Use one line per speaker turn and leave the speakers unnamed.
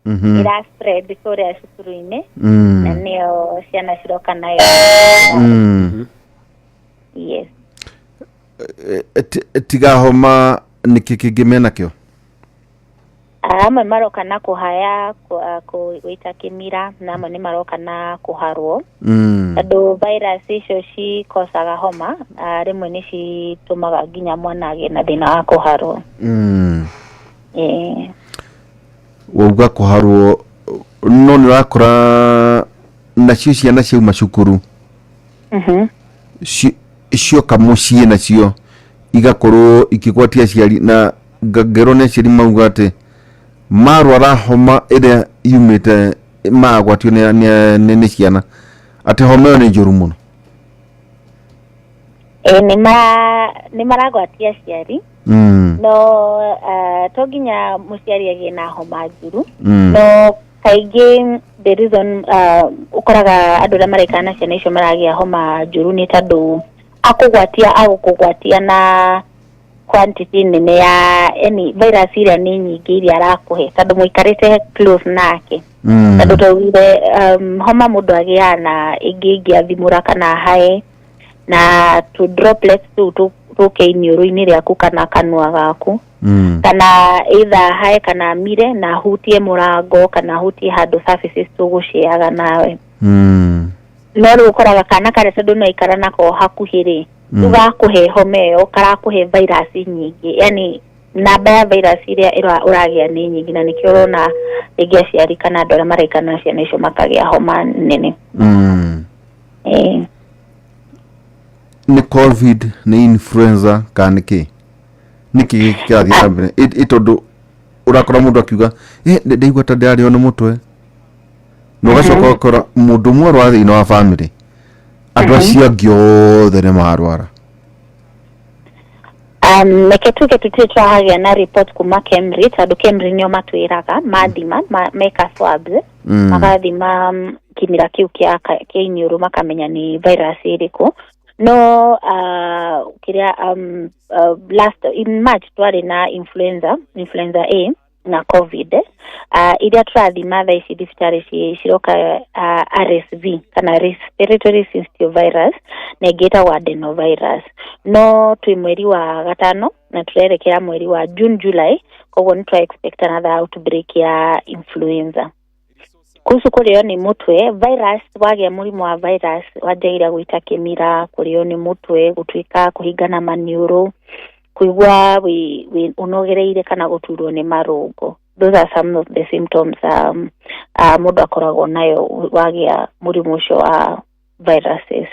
ira spread kuria cukuru-ini na nio ciana ciroka nayo. Yes.
Tiga homa niki kingimena kyo?
Amwe maroka na kuhaya kuita kimira na amwe ni maroka na kuharwo. Ado virus icio cikosaga homa rimwe ni citumaga nginya mwana agĩe na thĩna wa kuharwo.
Wauga kuharwo no nĩ urakora nacio ciana ciauma cukuru cioka muciĩ nacio igakorwo ikigwatia aciari na ngero nĩ aciari mauga atĩ marwara homa ĩrĩa yumĩte magwatio nĩ ciana atĩ homa ĩyo nĩ njũru mũno.
Nĩ maragwatia aciari no to nginya mũciari agĩe na homa njũru no kaingĩ the reason ukoraga andũ arĩa maraikana ciana icio maragĩa homa njũru nĩ tondũ agũkũgwatia na quantity nene ya virus iria nĩ nyingĩ iria arakuhe tondũ mũikarĩte close nake. Tondũ twaugire homa mũndũ agĩaga na ingĩathimũra kana hae na tu droplets tũke iniũrũ-inĩ rĩaku kana kanua gaku kana either hae kana mire na hutie mũrango kana hutie handũ surfaces tũgũciaga nawe. No rĩu ũkoraga kana karĩa tondũ no ikara nako hakuhĩ-rĩ tugakuhe homa ĩyo karakuhe virus nyingĩ, yani namba ya virus iria ũragĩa nĩ nyingĩ na nĩkĩo ũrona rĩngĩ aciari kana andũ arĩa maraikana na ciana icio makagĩa homa nene.
Nĩ COVID nĩ influenza kana nĩkĩ kĩrathiĩ na mbere tondũ ũrakora mũndũ akiuga ndaigua ta ndĩrarĩo nĩ mũtwe na ũgacoka ũgakora mũndũ ũmwe arwara thĩinĩ wa family andũ acio angĩ othe nĩ marwara.
Reke tuge tũtirahagĩa na report kuma KEMRI tondũ KEMRI nĩo matwĩraga mathima meka swabs magathima kĩmira kĩu kĩa iniũrũ makamenya nĩ virus ĩrĩkũ. No last in March twarĩ na influenza A na COVID iria tũrathima thaa ici thibitarĩ ciroka RSV kana respiratory syncytial virus na ĩngĩtagwo adenovirus. No twĩ mweri wa gatano na tũrerekera mweri wa June July koguo nĩ twa-expect another outbreak ya influenza. Kuhusu kũrĩo nĩ mũtwe, virus wagĩa mũrimũ wa virus wanjagia gwĩta kĩmira, kũrĩo nĩ mũtwe, gũtuĩka kũhingana maniũrũ, kuigua ũnogereire kana gũturwo nĩ marũngo. Those are some of the symptoms mũndũ akoragwo nayo wagĩa mũrimũ ũcio wa viruses.